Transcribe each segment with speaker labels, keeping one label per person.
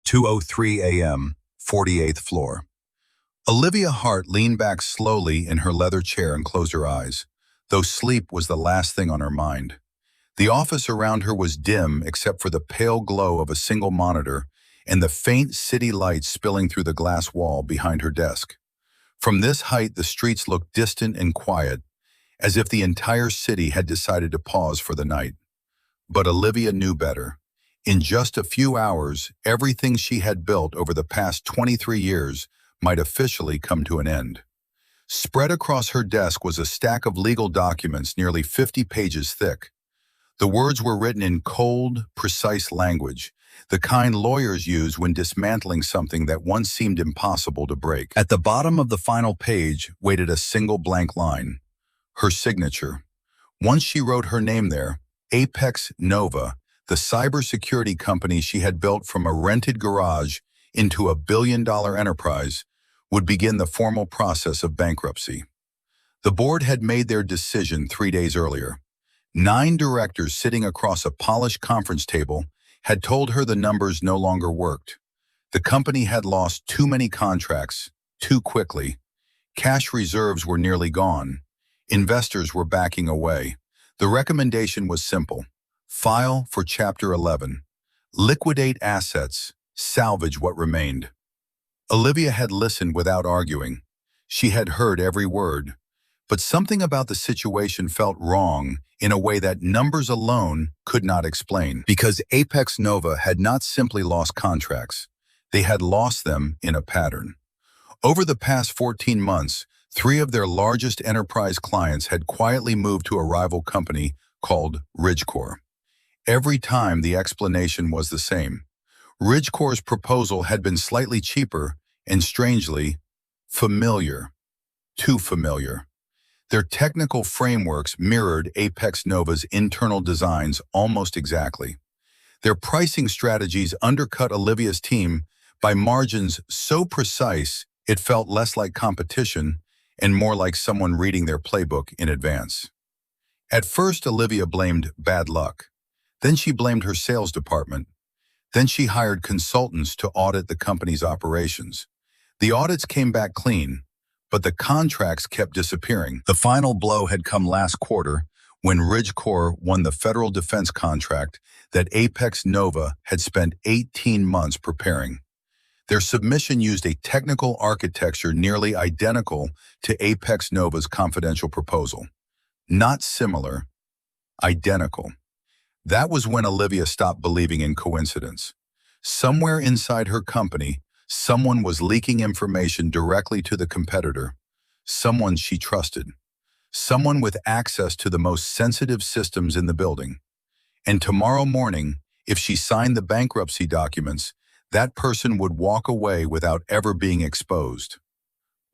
Speaker 1: 2:03 a.m., 48th floor. Olivia Hart leaned back slowly in her leather chair and closed her eyes, though sleep was the last thing on her mind. The office around her was dim except for the pale glow of a single monitor and the faint city lights spilling through the glass wall behind her desk. From this height, the streets looked distant and quiet, as if the entire city had decided to pause for the night. But Olivia knew better. In just a few hours, everything she had built over the past 23 years might officially come to an end. Spread across her desk was a stack of legal documents nearly 50 pages thick. The words were written in cold, precise language, the kind lawyers use when dismantling something that once seemed impossible to break. At the bottom of the final page waited a single blank line, her signature. Once she wrote her name there, Apex Nova, the cybersecurity company she had built from a rented garage into a billion-dollar enterprise, would begin the formal process of bankruptcy. The board had made their decision 3 days earlier. 9 directors sitting across a polished conference table had told her the numbers no longer worked. The company had lost too many contracts, too quickly. Cash reserves were nearly gone. Investors were backing away. The recommendation was simple. File for Chapter 11. Liquidate assets. Salvage what remained. Olivia had listened without arguing. She had heard every word. But something about the situation felt wrong in a way that numbers alone could not explain. Because Apex Nova had not simply lost contracts. They had lost them in a pattern. Over the past 14 months, 3 of their largest enterprise clients had quietly moved to a rival company called Ridgecore. Every time the explanation was the same. Ridgecore's proposal had been slightly cheaper and, strangely, familiar. Too familiar. Their technical frameworks mirrored Apex Nova's internal designs almost exactly. Their pricing strategies undercut Olivia's team by margins so precise it felt less like competition and more like someone reading their playbook in advance. At first, Olivia blamed bad luck. Then she blamed her sales department. Then she hired consultants to audit the company's operations. The audits came back clean, but the contracts kept disappearing. The final blow had come last quarter when Ridgecore won the federal defense contract that Apex Nova had spent 18 months preparing. Their submission used a technical architecture nearly identical to Apex Nova's confidential proposal. Not similar, identical. That was when Olivia stopped believing in coincidence. Somewhere inside her company, someone was leaking information directly to the competitor, someone she trusted, someone with access to the most sensitive systems in the building. And tomorrow morning, if she signed the bankruptcy documents, that person would walk away without ever being exposed.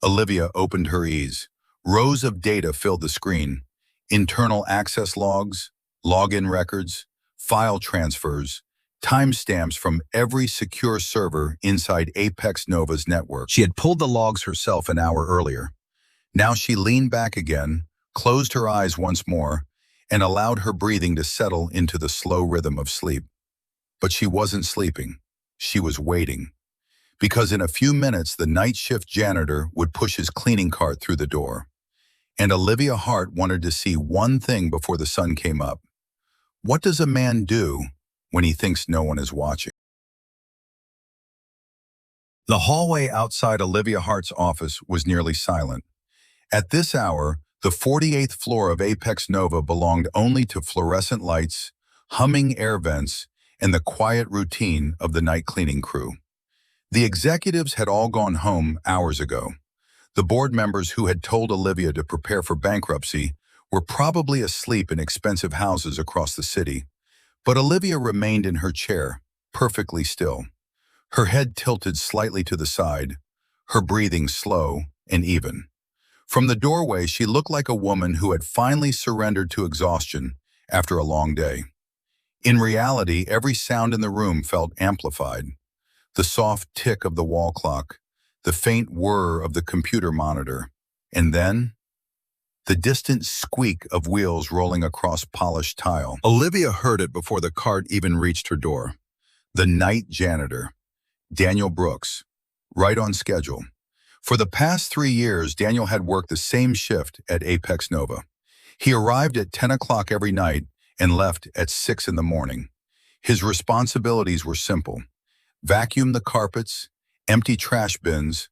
Speaker 1: Olivia opened her ease. Rows of data filled the screen. Internal access logs, login records, file transfers, timestamps from every secure server inside Apex Nova's network. She had pulled the logs herself an hour earlier. Now she leaned back again, closed her eyes once more, and allowed her breathing to settle into the slow rhythm of sleep. But she wasn't sleeping. She was waiting. Because in a few minutes, the night shift janitor would push his cleaning cart through the door. And Olivia Hart wanted to see one thing before the sun came up. What does a man do when he thinks no one is watching? The hallway outside Olivia Hart's office was nearly silent. At this hour, the 48th floor of Apex Nova belonged only to fluorescent lights, humming air vents, and the quiet routine of the night cleaning crew. The executives had all gone home hours ago. The board members who had told Olivia to prepare for bankruptcy were probably asleep in expensive houses across the city. But Olivia remained in her chair, perfectly still. Her head tilted slightly to the side, her breathing slow and even. From the doorway, she looked like a woman who had finally surrendered to exhaustion after a long day. In reality, every sound in the room felt amplified. The soft tick of the wall clock, the faint whir of the computer monitor, and then the distant squeak of wheels rolling across polished tile. Olivia heard it before the cart even reached her door. The night janitor. Daniel Brooks. Right on schedule. For the past 3 years, Daniel had worked the same shift at Apex Nova. He arrived at 10 o'clock every night and left at 6 in the morning. His responsibilities were simple: vacuum the carpets, empty trash bins,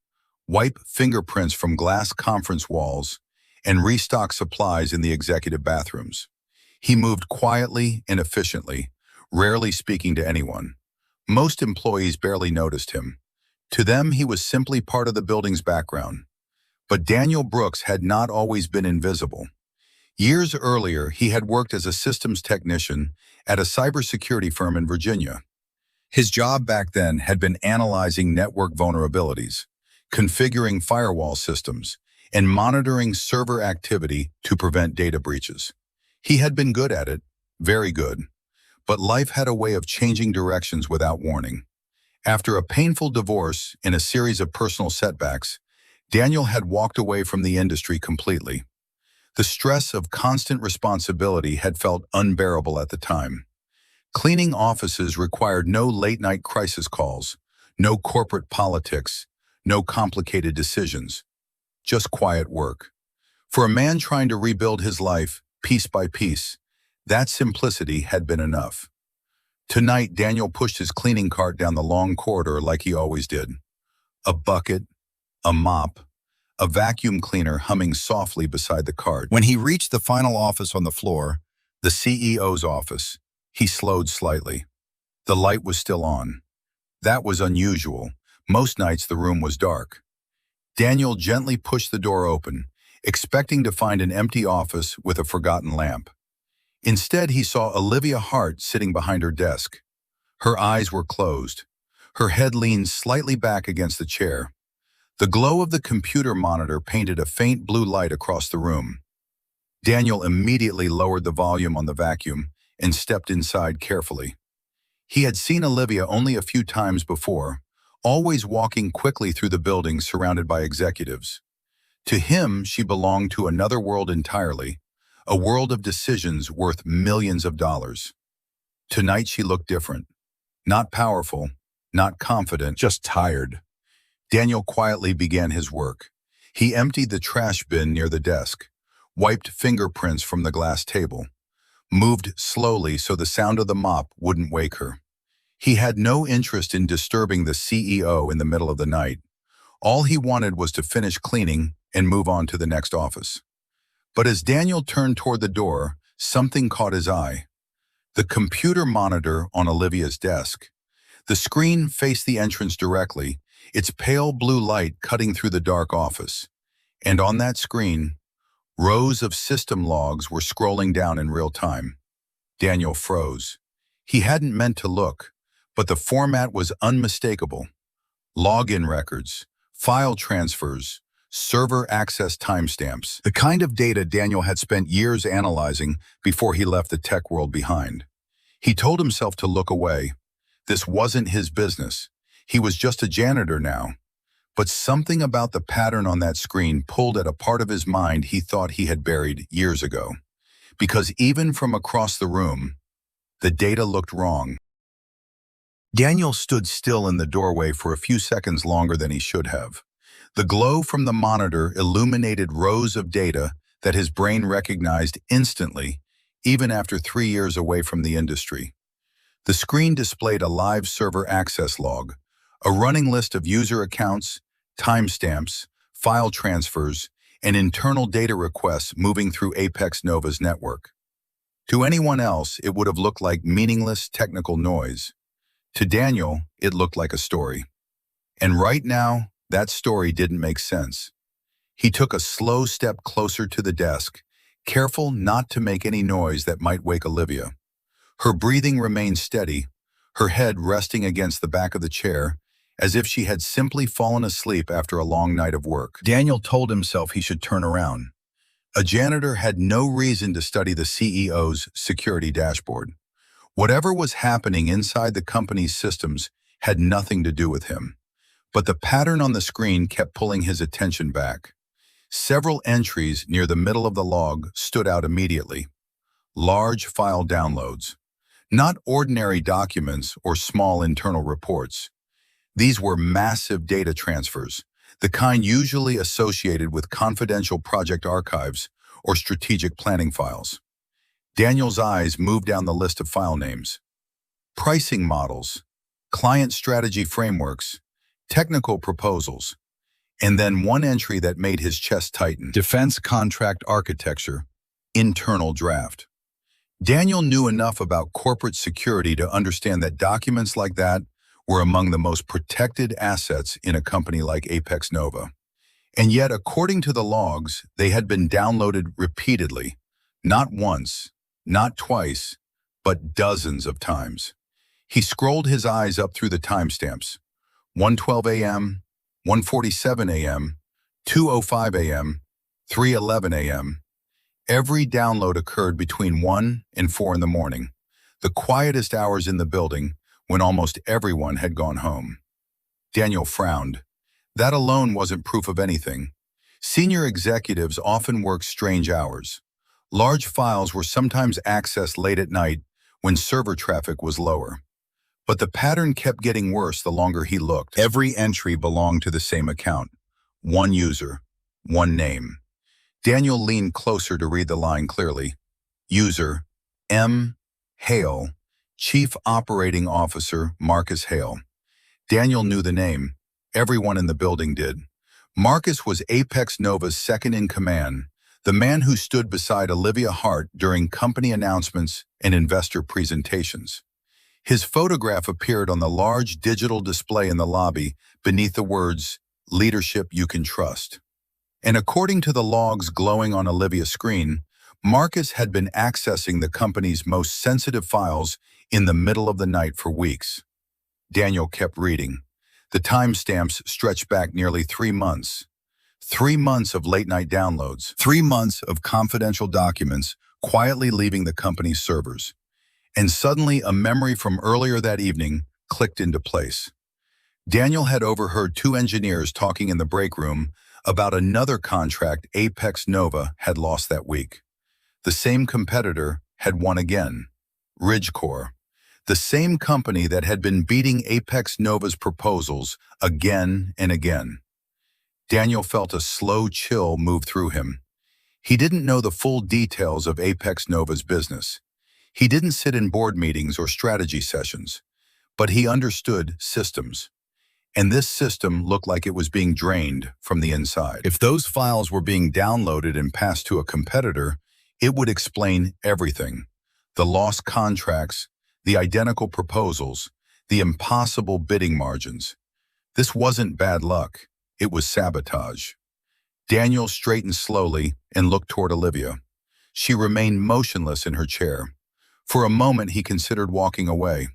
Speaker 1: wipe fingerprints from glass conference walls, and restock supplies in the executive bathrooms. He moved quietly and efficiently, rarely speaking to anyone. Most employees barely noticed him. To them, he was simply part of the building's background. But Daniel Brooks had not always been invisible. Years earlier, he had worked as a systems technician at a cybersecurity firm in Virginia. His job back then had been analyzing network vulnerabilities, configuring firewall systems, and monitoring server activity to prevent data breaches. He had been good at it, very good. But life had a way of changing directions without warning. After a painful divorce and a series of personal setbacks, Daniel had walked away from the industry completely. The stress of constant responsibility had felt unbearable at the time. Cleaning offices required no late-night crisis calls, no corporate politics, no complicated decisions, just quiet work. For a man trying to rebuild his life, piece by piece, that simplicity had been enough. Tonight, Daniel pushed his cleaning cart down the long corridor like he always did. A bucket, a mop, a vacuum cleaner humming softly beside the cart. When he reached the final office on the floor, the CEO's office, he slowed slightly. The light was still on. That was unusual. Most nights the room was dark. Daniel gently pushed the door open, expecting to find an empty office with a forgotten lamp. Instead, he saw Olivia Hart sitting behind her desk. Her eyes were closed. Her head leaned slightly back against the chair. The glow of the computer monitor painted a faint blue light across the room. Daniel immediately lowered the volume on the vacuum and stepped inside carefully. He had seen Olivia only a few times before, always walking quickly through the building surrounded by executives. To him, she belonged to another world entirely, a world of decisions worth millions of dollars. Tonight she looked different. Not powerful, not confident, just tired. Daniel quietly began his work. He emptied the trash bin near the desk, wiped fingerprints from the glass table, moved slowly so the sound of the mop wouldn't wake her. He had no interest in disturbing the CEO in the middle of the night. All he wanted was to finish cleaning and move on to the next office. But as Daniel turned toward the door, something caught his eye. The computer monitor on Olivia's desk. The screen faced the entrance directly, its pale blue light cutting through the dark office. And on that screen, rows of system logs were scrolling down in real time. Daniel froze. He hadn't meant to look, but the format was unmistakable. Login records, file transfers, server access timestamps, the kind of data Daniel had spent years analyzing before he left the tech world behind. He told himself to look away. This wasn't his business. He was just a janitor now. But something about the pattern on that screen pulled at a part of his mind he thought he had buried years ago. Because even from across the room, the data looked wrong. Daniel stood still in the doorway for a few seconds longer than he should have. The glow from the monitor illuminated rows of data that his brain recognized instantly, even after 3 years away from the industry. The screen displayed a live server access log, a running list of user accounts, timestamps, file transfers, and internal data requests moving through Apex Nova's network. To anyone else, it would have looked like meaningless technical noise. To Daniel, it looked like a story. And right now, that story didn't make sense. He took a slow step closer to the desk, careful not to make any noise that might wake Olivia. Her breathing remained steady, her head resting against the back of the chair, as if she had simply fallen asleep after a long night of work. Daniel told himself he should turn around. A janitor had no reason to study the CEO's security dashboard. Whatever was happening inside the company's systems had nothing to do with him. But the pattern on the screen kept pulling his attention back. Several entries near the middle of the log stood out immediately. Large file downloads. Not ordinary documents or small internal reports. These were massive data transfers, the kind usually associated with confidential project archives or strategic planning files. Daniel's eyes moved down the list of file names. Pricing models, client strategy frameworks, technical proposals, and then one entry that made his chest tighten. Defense contract architecture, internal draft. Daniel knew enough about corporate security to understand that documents like that were among the most protected assets in a company like Apex Nova. And yet, according to the logs, they had been downloaded repeatedly, not once, not twice, but dozens of times. He scrolled his eyes up through the timestamps. 1:12 a.m., 1:47 a.m., 2:05 a.m., 3:11 a.m. Every download occurred between 1 and 4 in the morning, the quietest hours in the building when almost everyone had gone home. Daniel frowned. That alone wasn't proof of anything. Senior executives often worked strange hours. Large files were sometimes accessed late at night when server traffic was lower. But the pattern kept getting worse the longer he looked. Every entry belonged to the same account. One user, one name. Daniel leaned closer to read the line clearly. User, M. Hale, Chief Operating Officer Marcus Hale. Daniel knew the name. Everyone in the building did. Marcus was Apex Nova's second-in-command, the man who stood beside Olivia Hart during company announcements and investor presentations. His photograph appeared on the large digital display in the lobby beneath the words, "Leadership You Can Trust." And according to the logs glowing on Olivia's screen, Marcus had been accessing the company's most sensitive files in the middle of the night for weeks. Daniel kept reading. The timestamps stretched back nearly 3 months. 3 months of late-night downloads. 3 months of confidential documents quietly leaving the company's servers. And suddenly, a memory from earlier that evening clicked into place. Daniel had overheard 2 engineers talking in the break room about another contract Apex Nova had lost that week. The same competitor had won again. Ridgecore, the same company that had been beating Apex Nova's proposals again and again. Daniel felt a slow chill move through him. He didn't know the full details of Apex Nova's business. He didn't sit in board meetings or strategy sessions, but he understood systems. And this system looked like it was being drained from the inside. If those files were being downloaded and passed to a competitor, it would explain everything. The lost contracts, the identical proposals, the impossible bidding margins. This wasn't bad luck. It was sabotage. Daniel straightened slowly and looked toward Olivia. She remained motionless in her chair. For a moment, he considered walking away.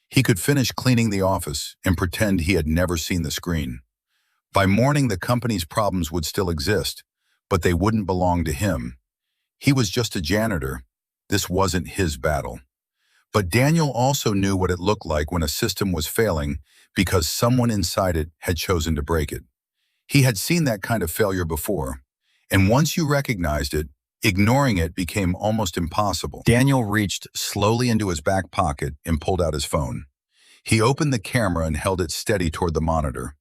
Speaker 1: He could finish cleaning the office and pretend he had never seen the screen. By morning, the company's problems would still exist, but they wouldn't belong to him. He was just a janitor. This wasn't his battle. But Daniel also knew what it looked like when a system was failing because someone inside it had chosen to break it. He had seen that kind of failure before, and once you recognized it, ignoring it became almost impossible. Daniel reached slowly into his back pocket and pulled out his phone. He opened the camera and held it steady toward the monitor.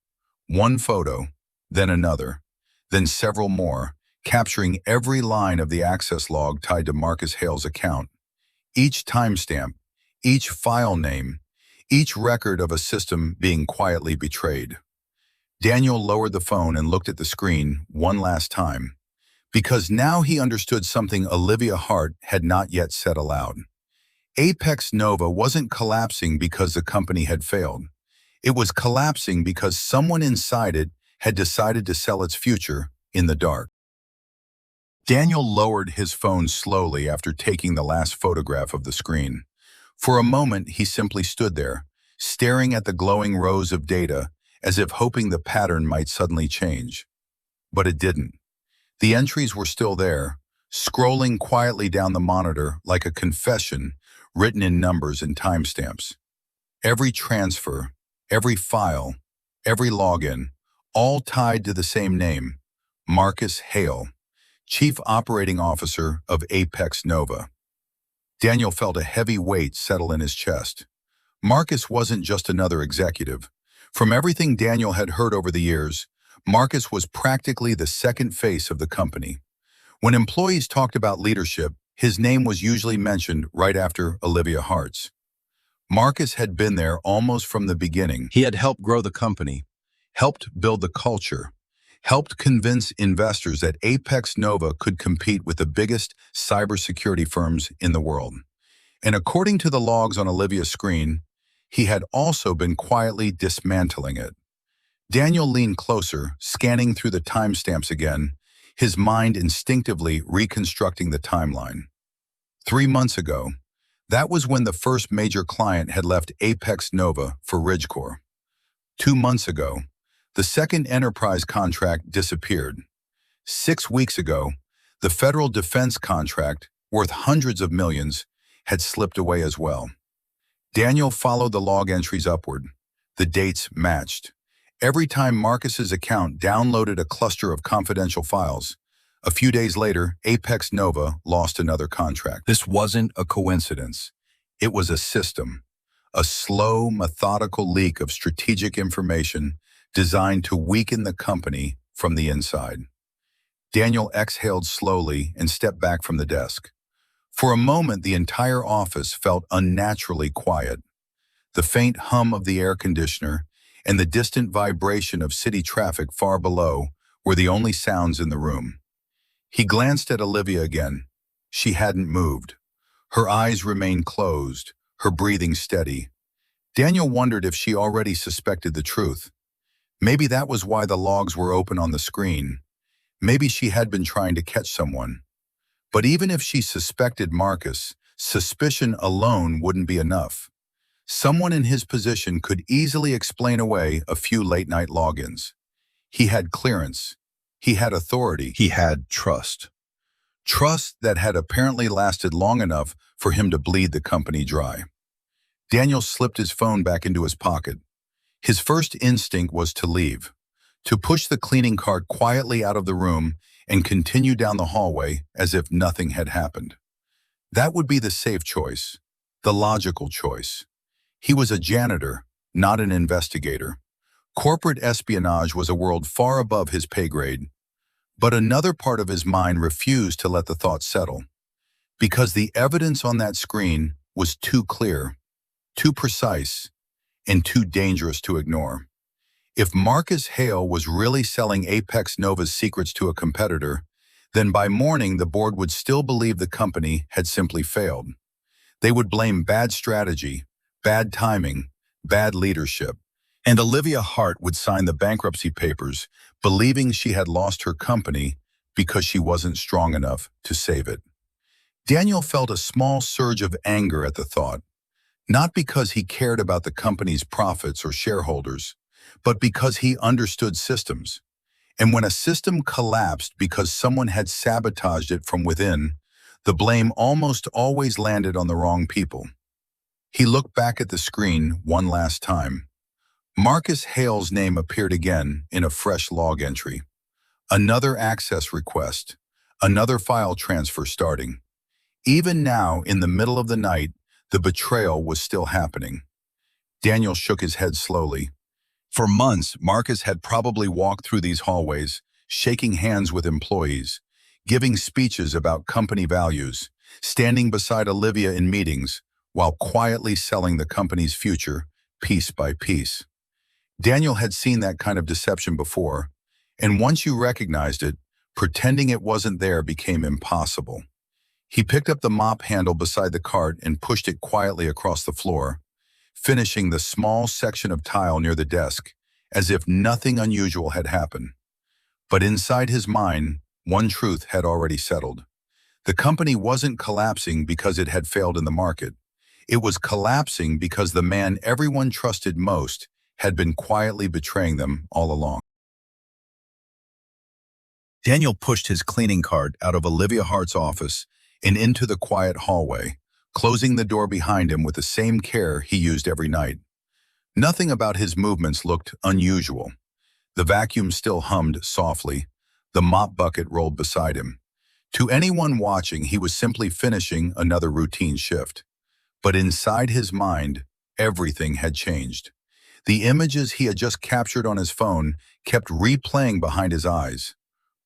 Speaker 1: One photo, then another, then several more, capturing every line of the access log tied to Marcus Hale's account. Each timestamp, each file name, each record of a system being quietly betrayed. Daniel lowered the phone and looked at the screen one last time, because now he understood something Olivia Hart had not yet said aloud. Apex Nova wasn't collapsing because the company had failed. It was collapsing because someone inside it had decided to sell its future in the dark. Daniel lowered his phone slowly after taking the last photograph of the screen. For a moment, he simply stood there, staring at the glowing rows of data as if hoping the pattern might suddenly change. But it didn't. The entries were still there, scrolling quietly down the monitor like a confession written in numbers and timestamps. Every transfer, every file, every login, all tied to the same name, Marcus Hale, Chief Operating Officer of Apex Nova. Daniel felt a heavy weight settle in his chest. Marcus wasn't just another executive. From everything Daniel had heard over the years, Marcus was practically the second face of the company. When employees talked about leadership, his name was usually mentioned right after Olivia Hart's. Marcus had been there almost from the beginning. He had helped grow the company, helped build the culture, helped convince investors that Apex Nova could compete with the biggest cybersecurity firms in the world. And according to the logs on Olivia's screen, he had also been quietly dismantling it. Daniel leaned closer, scanning through the timestamps again, his mind instinctively reconstructing the timeline. 3 months ago, that was when the first major client had left Apex Nova for Ridgecore. 2 months ago, the second enterprise contract disappeared. 6 weeks ago, the federal defense contract, worth hundreds of millions, had slipped away as well. Daniel followed the log entries upward. The dates matched. Every time Marcus's account downloaded a cluster of confidential files, a few days later, Apex Nova lost another contract. This wasn't a coincidence. It was a system, a slow, methodical leak of strategic information designed to weaken the company from the inside. Daniel exhaled slowly and stepped back from the desk. For a moment, the entire office felt unnaturally quiet. The faint hum of the air conditioner and the distant vibration of city traffic far below were the only sounds in the room. He glanced at Olivia again. She hadn't moved. Her eyes remained closed, her breathing steady. Daniel wondered if she already suspected the truth. Maybe that was why the logs were open on the screen. Maybe she had been trying to catch someone. But even if she suspected Marcus, suspicion alone wouldn't be enough. Someone in his position could easily explain away a few late-night logins. He had clearance. He had authority. He had trust. Trust that had apparently lasted long enough for him to bleed the company dry. Daniel slipped his phone back into his pocket. His first instinct was to leave, to push the cleaning cart quietly out of the room and continue down the hallway as if nothing had happened. That would be the safe choice, the logical choice. He was a janitor, not an investigator. Corporate espionage was a world far above his pay grade. But another part of his mind refused to let the thought settle, because the evidence on that screen was too clear, too precise, and too dangerous to ignore. If Marcus Hale was really selling Apex Nova's secrets to a competitor, then by morning the board would still believe the company had simply failed. They would blame bad strategy, bad timing, bad leadership, and Olivia Hart would sign the bankruptcy papers, believing she had lost her company because she wasn't strong enough to save it. Daniel felt a small surge of anger at the thought, not because he cared about the company's profits or shareholders, but because he understood systems. And when a system collapsed because someone had sabotaged it from within, the blame almost always landed on the wrong people. He looked back at the screen one last time. Marcus Hale's name appeared again in a fresh log entry. Another access request, another file transfer starting. Even now, in the middle of the night, the betrayal was still happening. Daniel shook his head slowly. For months, Marcus had probably walked through these hallways, shaking hands with employees, giving speeches about company values, standing beside Olivia in meetings, while quietly selling the company's future piece by piece. Daniel had seen that kind of deception before, and once you recognized it, pretending it wasn't there became impossible. He picked up the mop handle beside the cart and pushed it quietly across the floor, finishing the small section of tile near the desk, as if nothing unusual had happened. But inside his mind, one truth had already settled. The company wasn't collapsing because it had failed in the market. It was collapsing because the man everyone trusted most had been quietly betraying them all along. Daniel pushed his cleaning cart out of Olivia Hart's office and into the quiet hallway, closing the door behind him with the same care he used every night. Nothing about his movements looked unusual. The vacuum still hummed softly. The mop bucket rolled beside him. To anyone watching, he was simply finishing another routine shift. But inside his mind, everything had changed. The images he had just captured on his phone kept replaying behind his eyes.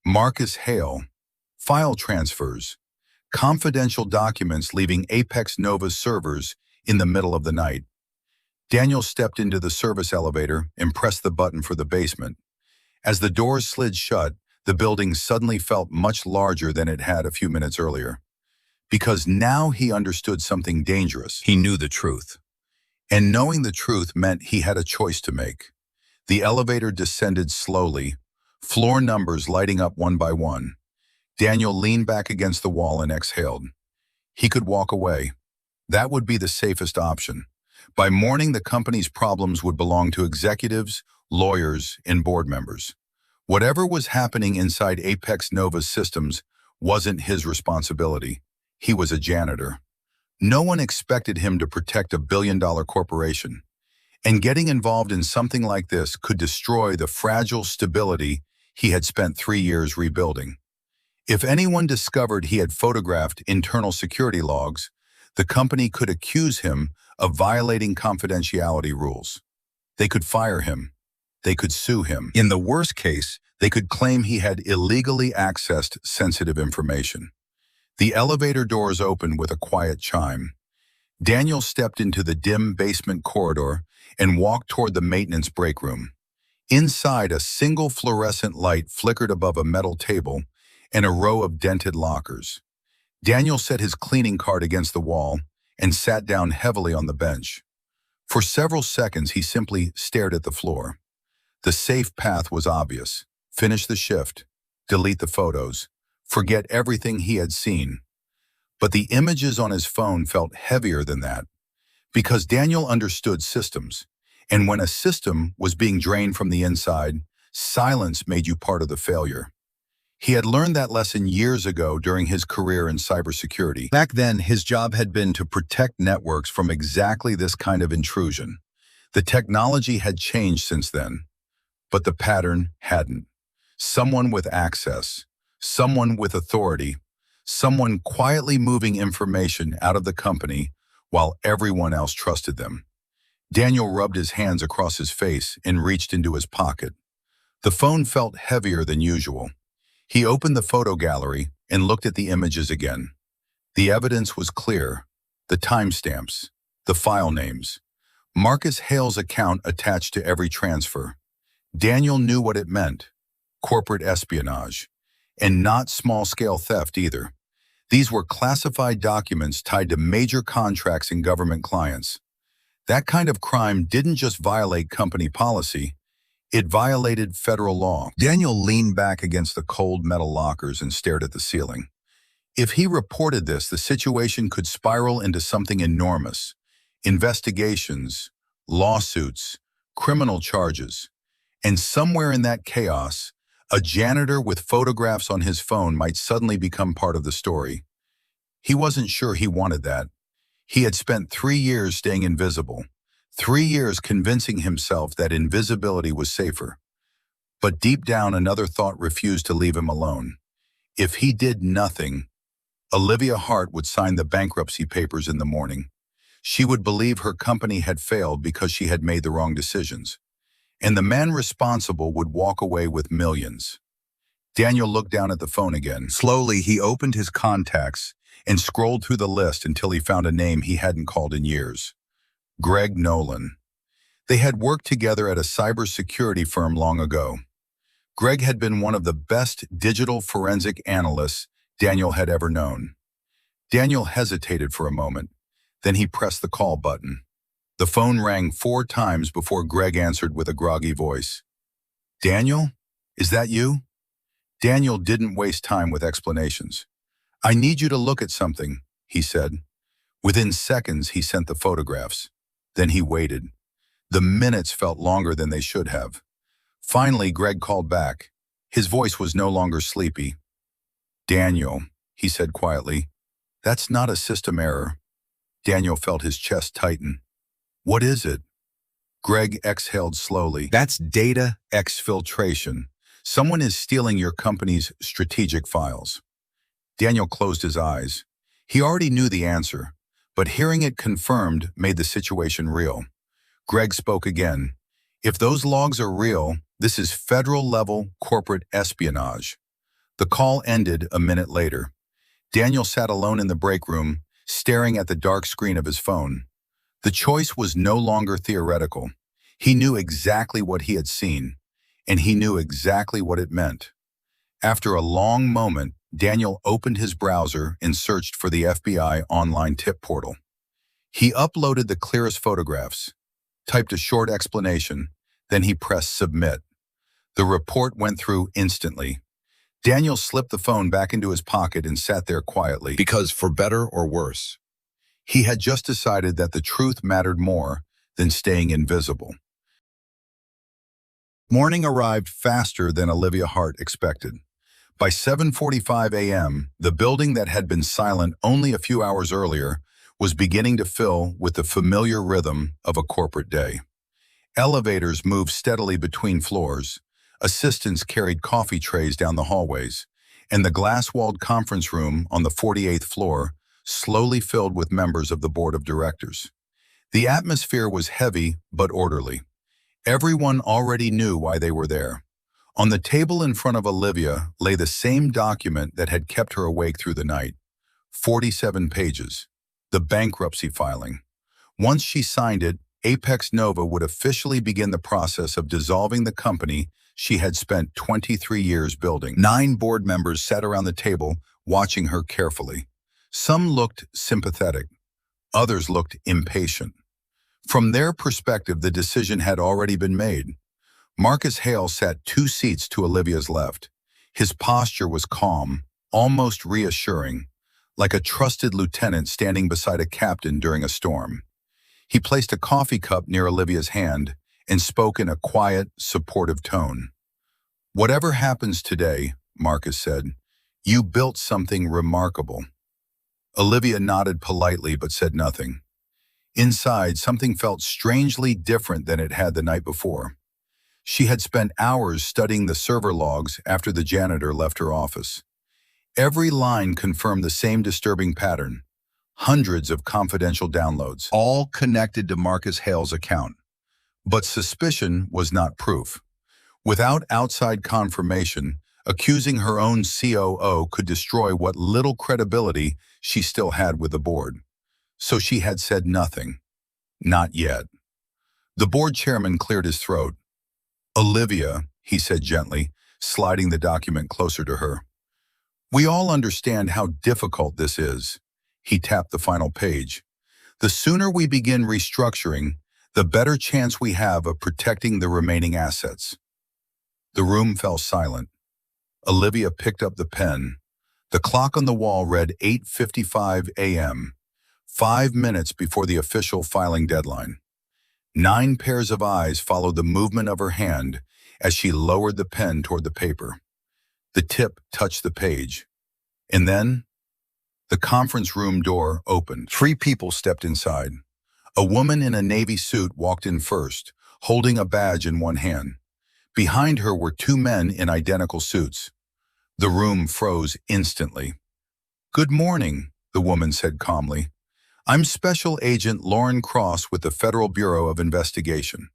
Speaker 1: Marcus Hale, file transfers, confidential documents leaving Apex Nova's servers in the middle of the night. Daniel stepped into the service elevator and pressed the button for the basement. As the doors slid shut, the building suddenly felt much larger than it had a few minutes earlier. Because now he understood something dangerous. He knew the truth. And knowing the truth meant he had a choice to make. The elevator descended slowly, floor numbers lighting up one by one. Daniel leaned back against the wall and exhaled. He could walk away. That would be the safest option. By morning, the company's problems would belong to executives, lawyers, and board members. Whatever was happening inside Apex Nova's systems wasn't his responsibility. He was a janitor. No one expected him to protect a billion-dollar corporation. And getting involved in something like this could destroy the fragile stability he had spent 3 years rebuilding. If anyone discovered he had photographed internal security logs, the company could accuse him of violating confidentiality rules. They could fire him. They could sue him. In the worst case, they could claim he had illegally accessed sensitive information. The elevator doors opened with a quiet chime. Daniel stepped into the dim basement corridor and walked toward the maintenance break room. Inside, a single fluorescent light flickered above a metal table and a row of dented lockers. Daniel set his cleaning cart against the wall and sat down heavily on the bench. For several seconds, he simply stared at the floor. The safe path was obvious. Finish the shift, delete the photos, forget everything he had seen. But the images on his phone felt heavier than that, because Daniel understood systems, and when a system was being drained from the inside, silence made you part of the failure. He had learned that lesson years ago during his career in cybersecurity. Back then, his job had been to protect networks from exactly this kind of intrusion. The technology had changed since then, but the pattern hadn't. Someone with access, someone with authority, someone quietly moving information out of the company while everyone else trusted them. Daniel rubbed his hands across his face and reached into his pocket. The phone felt heavier than usual. He opened the photo gallery and looked at the images again. The evidence was clear. The timestamps, the file names. Marcus Hale's account attached to every transfer. Daniel knew what it meant. Corporate espionage. And not small-scale theft either. These were classified documents tied to major contracts and government clients. That kind of crime didn't just violate company policy, it violated federal law. Daniel leaned back against the cold metal lockers and stared at the ceiling. If he reported this, the situation could spiral into something enormous. Investigations, lawsuits, criminal charges. And somewhere in that chaos, a janitor with photographs on his phone might suddenly become part of the story. He wasn't sure he wanted that. He had spent 3 years staying invisible, 3 years convincing himself that invisibility was safer. But deep down, another thought refused to leave him alone. If he did nothing, Olivia Hart would sign the bankruptcy papers in the morning. She would believe her company had failed because she had made the wrong decisions. And the man responsible would walk away with millions. Daniel looked down at the phone again. Slowly, he opened his contacts and scrolled through the list until he found a name he hadn't called in years. Greg Nolan. They had worked together at a cybersecurity firm long ago. Greg had been one of the best digital forensic analysts Daniel had ever known. Daniel hesitated for a moment. Then he pressed the call button. The phone rang 4 times before Greg answered with a groggy voice. "Daniel? Is that you?" Daniel didn't waste time with explanations. "I need you to look at something," he said. Within seconds, he sent the photographs. Then he waited. The minutes felt longer than they should have. Finally, Greg called back. His voice was no longer sleepy. "Daniel," he said quietly, "that's not a system error." Daniel felt his chest tighten. "What is it?" Greg exhaled slowly. "That's data exfiltration. Someone is stealing your company's strategic files." Daniel closed his eyes. He already knew the answer, but hearing it confirmed made the situation real. Greg spoke again. If those logs are real, this is federal-level corporate espionage. The call ended a minute later. Daniel sat alone in the break room, staring at the dark screen of his phone. The choice was no longer theoretical. He knew exactly what he had seen, and he knew exactly what it meant. After a long moment, Daniel opened his browser and searched for the FBI online tip portal. He uploaded the clearest photographs, typed a short explanation, then he pressed submit. The report went through instantly. Daniel slipped the phone back into his pocket and sat there quietly. Because for better or worse, he had just decided that the truth mattered more than staying invisible. Morning arrived faster than Olivia Hart expected. By 7:45 a.m., the building that had been silent only a few hours earlier was beginning to fill with the familiar rhythm of a corporate day. Elevators moved steadily between floors, assistants carried coffee trays down the hallways, and the glass-walled conference room on the 48th floor slowly filled with members of the board of directors. The atmosphere was heavy but orderly. Everyone already knew why they were there. On the table in front of Olivia lay the same document that had kept her awake through the night. 47 pages. The bankruptcy filing. Once she signed it, Apex Nova would officially begin the process of dissolving the company she had spent 23 years building. 9 board members sat around the table, watching her carefully. Some looked sympathetic. Others looked impatient. From their perspective, the decision had already been made. Marcus Hale sat 2 seats to Olivia's left. His posture was calm, almost reassuring, like a trusted lieutenant standing beside a captain during a storm. He placed a coffee cup near Olivia's hand and spoke in a quiet, supportive tone. "Whatever happens today," Marcus said, "you built something remarkable." Olivia nodded politely but said nothing. Inside, something felt strangely different than it had the night before. She had spent hours studying the server logs after the janitor left her office. Every line confirmed the same disturbing pattern. Hundreds of confidential downloads, all connected to Marcus Hale's account. But suspicion was not proof. Without outside confirmation, accusing her own COO could destroy what little credibility she still had with the board. So she had said nothing. Not yet. The board chairman cleared his throat. "Olivia," he said gently, sliding the document closer to her. "We all understand how difficult this is." He tapped the final page. "The sooner we begin restructuring, the better chance we have of protecting the remaining assets." The room fell silent. Olivia picked up the pen. The clock on the wall read 8:55 a.m., 5 minutes before the official filing deadline. 9 pairs of eyes followed the movement of her hand as she lowered the pen toward the paper. The tip touched the page. And then, the conference room door opened. 3 people stepped inside. A woman in a navy suit walked in first, holding a badge in one hand. Behind her were 2 men in identical suits. The room froze instantly. "Good morning," the woman said calmly. "I'm Special Agent Lauren Cross with the Federal Bureau of Investigation."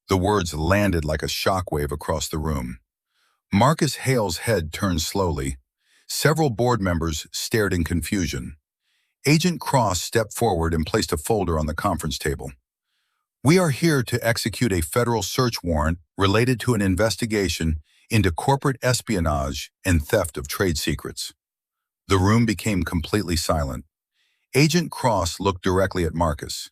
Speaker 1: The words landed like a shockwave across the room. Marcus Hale's head turned slowly. Several board members stared in confusion. Agent Cross stepped forward and placed a folder on the conference table. "We are here to execute a federal search warrant related to an investigation into corporate espionage and theft of trade secrets." The room became completely silent. Agent Cross looked directly at Marcus.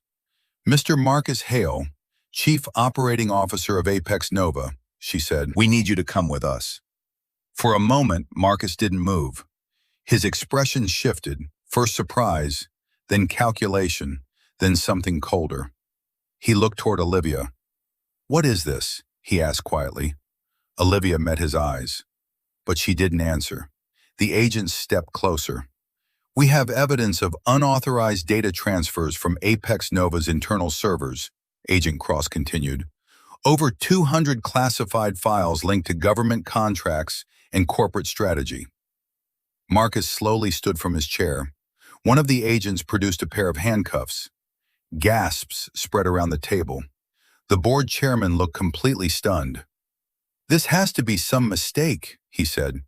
Speaker 1: "Mr. Marcus Hale, Chief Operating Officer of Apex Nova," she said, "we need you to come with us." For a moment, Marcus didn't move. His expression shifted, first surprise, then calculation, then something colder. He looked toward Olivia. "What is this?" he asked quietly. Olivia met his eyes, but she didn't answer. The agent stepped closer. "We have evidence of unauthorized data transfers from Apex Nova's internal servers," Agent Cross continued. "Over 200 classified files linked to government contracts and corporate strategy." Marcus slowly stood from his chair. One of the agents produced a pair of handcuffs. Gasps spread around the table. The board chairman looked completely stunned. "This has to be some mistake," he said.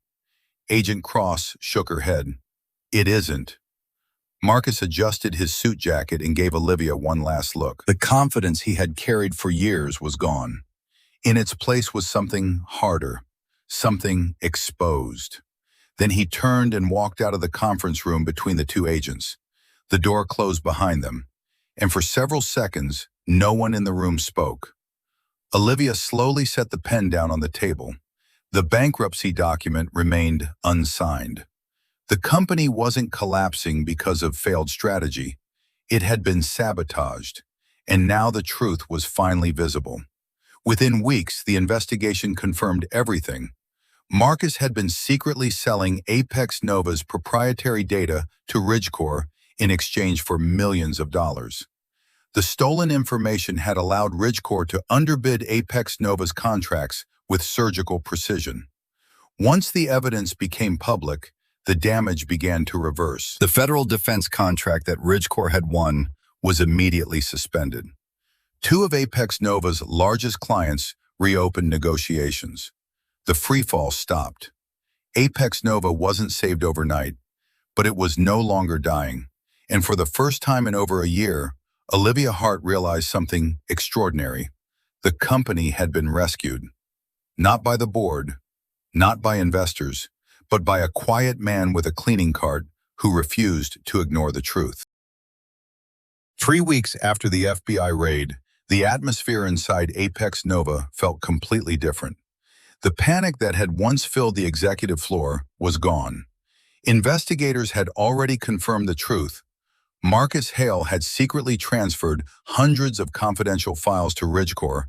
Speaker 1: Agent Cross shook her head. "It isn't." Marcus adjusted his suit jacket and gave Olivia one last look. The confidence he had carried for years was gone. In its place was something harder, something exposed. Then he turned and walked out of the conference room between the two agents. The door closed behind them, and for several seconds, no one in the room spoke. Olivia slowly set the pen down on the table. The bankruptcy document remained unsigned. The company wasn't collapsing because of failed strategy. It had been sabotaged, and now the truth was finally visible. Within weeks, the investigation confirmed everything. Marcus had been secretly selling Apex Nova's proprietary data to Ridgecore in exchange for millions of dollars. The stolen information had allowed Ridgecore to underbid Apex Nova's contracts with surgical precision. Once the evidence became public, the damage began to reverse. The federal defense contract that Ridgecore had won was immediately suspended. Two of Apex Nova's largest clients reopened negotiations. The freefall stopped. Apex Nova wasn't saved overnight, but it was no longer dying. And for the first time in over a year, Olivia Hart realized something extraordinary. The company had been rescued. Not by the board, not by investors, but by a quiet man with a cleaning cart who refused to ignore the truth. 3 weeks after the FBI raid, the atmosphere inside Apex Nova felt completely different. The panic that had once filled the executive floor was gone. Investigators had already confirmed the truth. Marcus Hale had secretly transferred hundreds of confidential files to Ridgecore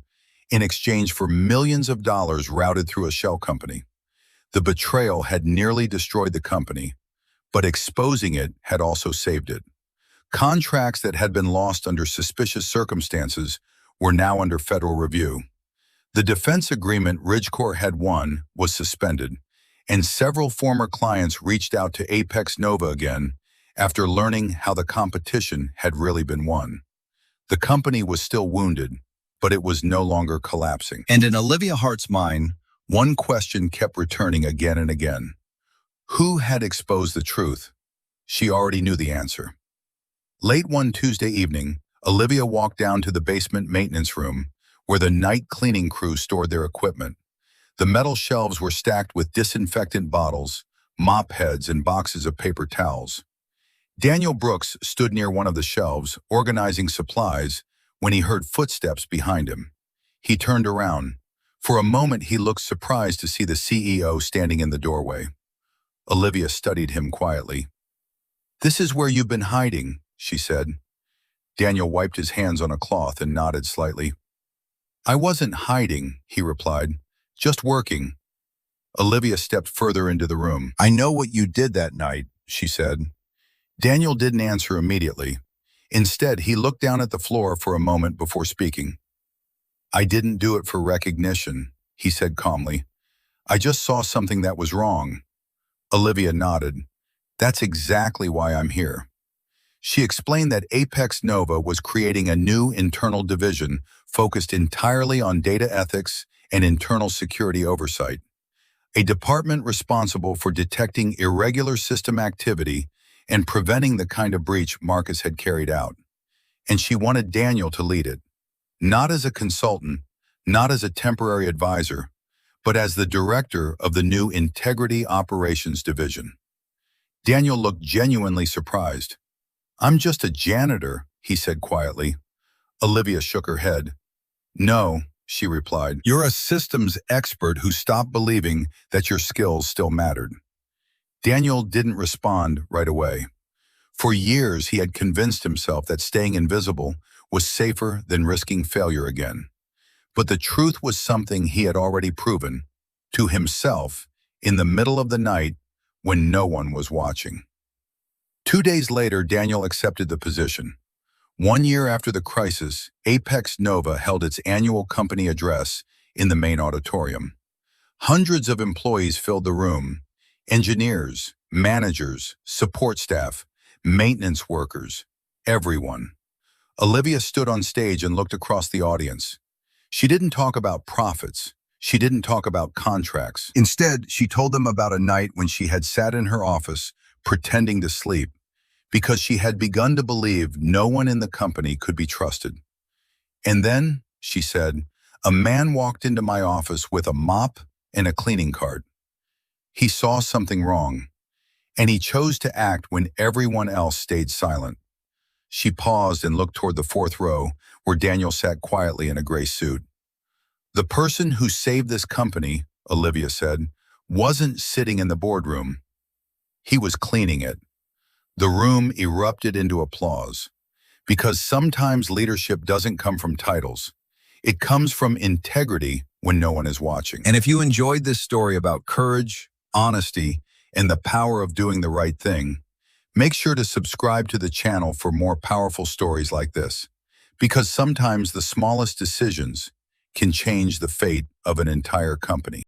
Speaker 1: in exchange for millions of dollars routed through a shell company. The betrayal had nearly destroyed the company, but exposing it had also saved it. Contracts that had been lost under suspicious circumstances were now under federal review. The defense agreement Ridgecore had won was suspended, and several former clients reached out to Apex Nova again after learning how the competition had really been won. The company was still wounded, but it was no longer collapsing. And in Olivia Hart's mind, one question kept returning again and again. Who had exposed the truth? She already knew the answer. Late one Tuesday evening, Olivia walked down to the basement maintenance room, where the night cleaning crew stored their equipment. The metal shelves were stacked with disinfectant bottles, mop heads, and boxes of paper towels. Daniel Brooks stood near one of the shelves, organizing supplies, when he heard footsteps behind him. He turned around. For a moment, he looked surprised to see the CEO standing in the doorway. Olivia studied him quietly. "This is where you've been hiding," she said. Daniel wiped his hands on a cloth and nodded slightly. "I wasn't hiding," he replied, "just working." Olivia stepped further into the room. "I know what you did that night," she said. Daniel didn't answer immediately. Instead, he looked down at the floor for a moment before speaking. "I didn't do it for recognition," he said calmly. "I just saw something that was wrong." Olivia nodded. "That's exactly why I'm here." She explained that Apex Nova was creating a new internal division focused entirely on data ethics and internal security oversight. A department responsible for detecting irregular system activity and preventing the kind of breach Marcus had carried out. And she wanted Daniel to lead it, not as a consultant, not as a temporary advisor, but as the director of the new Integrity Operations Division. Daniel looked genuinely surprised. "I'm just a janitor," he said quietly. Olivia shook her head. "No," she replied. "You're a systems expert who stopped believing that your skills still mattered." Daniel didn't respond right away. For years, he had convinced himself that staying invisible was safer than risking failure again. But the truth was something he had already proven, to himself, in the middle of the night when no one was watching. 2 days later, Daniel accepted the position. 1 year after the crisis, Apex Nova held its annual company address in the main auditorium. Hundreds of employees filled the room: engineers, managers, support staff, maintenance workers, everyone. Olivia stood on stage and looked across the audience. She didn't talk about profits. She didn't talk about contracts. Instead, she told them about a night when she had sat in her office pretending to sleep because she had begun to believe no one in the company could be trusted. And then, she said, a man walked into my office with a mop and a cleaning cart. He saw something wrong, and he chose to act when everyone else stayed silent. She paused and looked toward the fourth row, where Daniel sat quietly in a gray suit. The person who saved this company, Olivia said, wasn't sitting in the boardroom. He was cleaning it. The room erupted into applause, because sometimes leadership doesn't come from titles. It comes from integrity when no one is watching. And if you enjoyed this story about courage, honesty, and the power of doing the right thing, make sure to subscribe to the channel for more powerful stories like this, because sometimes the smallest decisions can change the fate of an entire company.